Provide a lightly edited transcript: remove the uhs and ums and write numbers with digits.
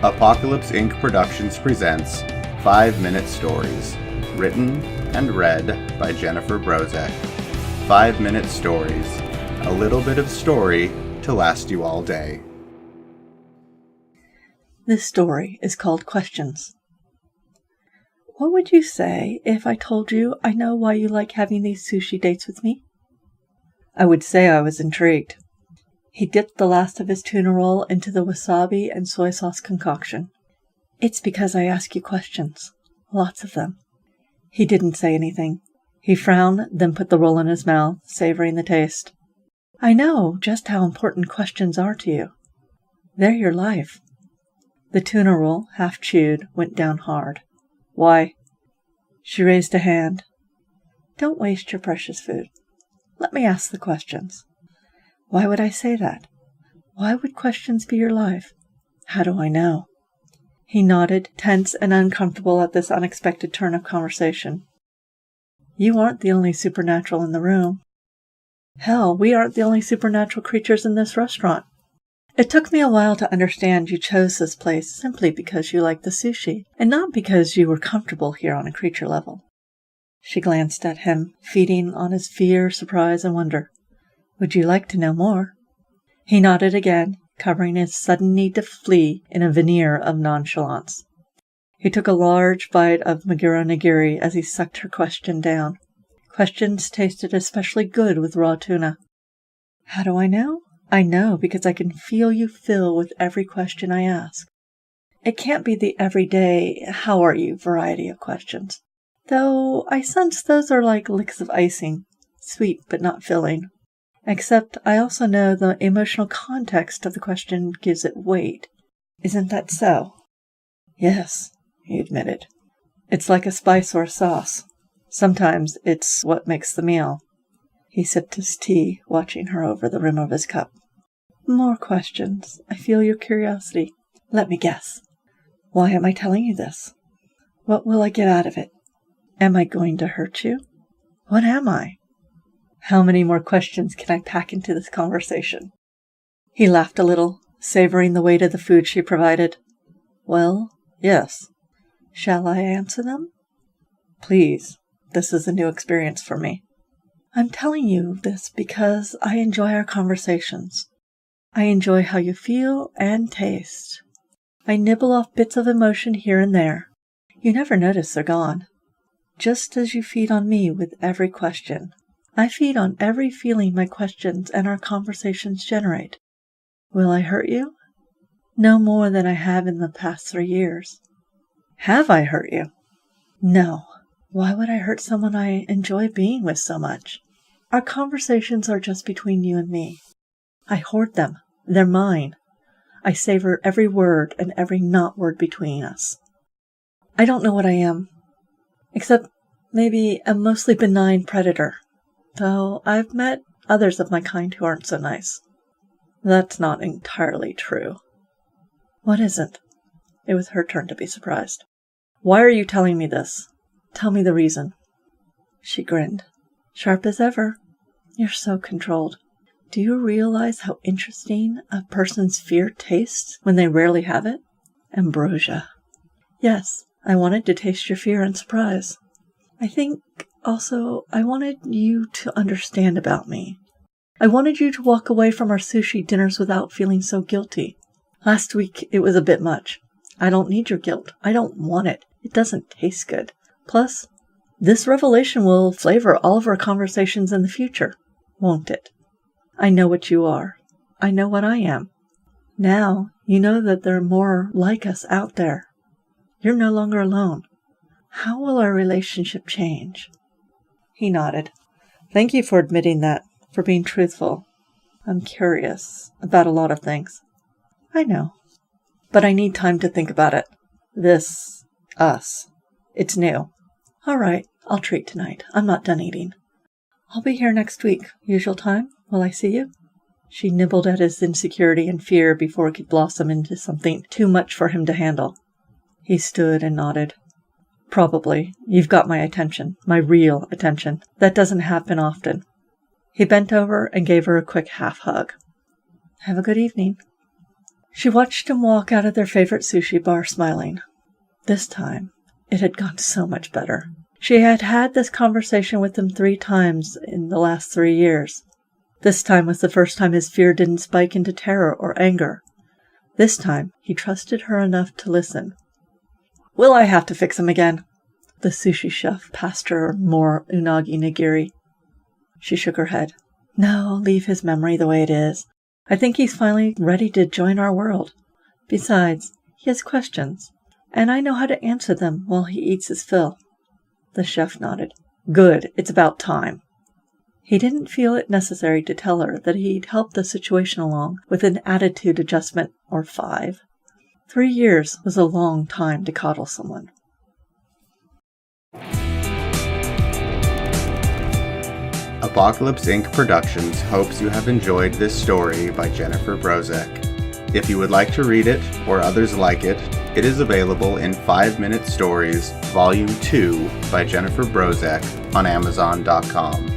Apocalypse Inc. Productions presents 5-Minute Stories, written and read by Jennifer Brozek. 5-Minute Stories, a little bit of story to last you all day. This story is called Questions. What would you say if I told you I know why you like having these sushi dates with me? I would say I was intrigued. He dipped the last of his tuna roll into the wasabi and soy sauce concoction. It's because I ask you questions. Lots of them. He didn't say anything. He frowned, then put the roll in his mouth, savoring the taste. I know just how important questions are to you. They're your life. The tuna roll, half chewed, went down hard. Why? She raised a hand. Don't waste your precious food. Let me ask the questions. Why would I say that? Why would questions be your life? How do I know? He nodded, tense and uncomfortable at this unexpected turn of conversation. You aren't the only supernatural in the room. Hell, we aren't the only supernatural creatures in this restaurant. It took me a while to understand you chose this place simply because you liked the sushi, and not because you were comfortable here on a creature level. She glanced at him, feeding on his fear, surprise, and wonder. Would you like to know more? He nodded again, covering his sudden need to flee in a veneer of nonchalance. He took a large bite of maguro nigiri as he sucked her question down. Questions tasted especially good with raw tuna. How do I know? I know because I can feel you fill with every question I ask. It can't be the everyday, how are you variety of questions. Though I sense those are like licks of icing, sweet but not filling. Except I also know the emotional context of the question gives it weight. Isn't that so? Yes, he admitted. It's like a spice or a sauce. Sometimes it's what makes the meal. He sipped his tea, watching her over the rim of his cup. More questions. I feel your curiosity. Let me guess. Why am I telling you this? What will I get out of it? Am I going to hurt you? What am I? How many more questions can I pack into this conversation? He laughed a little, savoring the weight of the food she provided. Well, yes. Shall I answer them? Please. This is a new experience for me. I'm telling you this because I enjoy our conversations. I enjoy how you feel and taste. I nibble off bits of emotion here and there. You never notice they're gone. Just as you feed on me with every question. I feed on every feeling my questions and our conversations generate. Will I hurt you? No more than I have in the past 3 years. Have I hurt you? No. Why would I hurt someone I enjoy being with so much? Our conversations are just between you and me. I hoard them. They're mine. I savor every word and every not word between us. I don't know what I am, except maybe a mostly benign predator. Though I've met others of my kind who aren't so nice. That's not entirely true. What isn't? It was her turn to be surprised. Why are you telling me this? Tell me the reason. She grinned. Sharp as ever. You're so controlled. Do you realize how interesting a person's fear tastes when they rarely have it? Ambrosia. Yes, I wanted to taste your fear and surprise. I think also, I wanted you to understand about me. I wanted you to walk away from our sushi dinners without feeling so guilty. Last week, it was a bit much. I don't need your guilt. I don't want it. It doesn't taste good. Plus, this revelation will flavor all of our conversations in the future, won't it? I know what you are. I know what I am. Now, you know that there are more like us out there. You're no longer alone. How will our relationship change? He nodded. Thank you for admitting that, for being truthful. I'm curious about a lot of things. I know. But I need time to think about it. Us. It's new. All right, I'll treat tonight. I'm not done eating. I'll be here next week. Usual time? Will I see you? She nibbled at his insecurity and fear before it could blossom into something too much for him to handle. He stood and nodded. Probably. You've got my attention. My real attention. That doesn't happen often. He bent over and gave her a quick half hug. Have a good evening. She watched him walk out of their favorite sushi bar smiling. This time, it had gone so much better. She had had this conversation with him 3 times in the last 3 years. This time was the first time his fear didn't spike into terror or anger. This time, he trusted her enough to listen. Will I have to fix him again? The sushi chef passed her more unagi nigiri. She shook her head. No, leave his memory the way it is. I think he's finally ready to join our world. Besides, he has questions, and I know how to answer them while he eats his fill. The chef nodded. Good, it's about time. He didn't feel it necessary to tell her that he'd helped the situation along with an attitude adjustment or 5. 3 years was a long time to coddle someone. Apocalypse Inc. Productions hopes you have enjoyed this story by Jennifer Brozek. If you would like to read it, or others like it, it is available in 5-Minute Stories, Volume 2 by Jennifer Brozek on Amazon.com.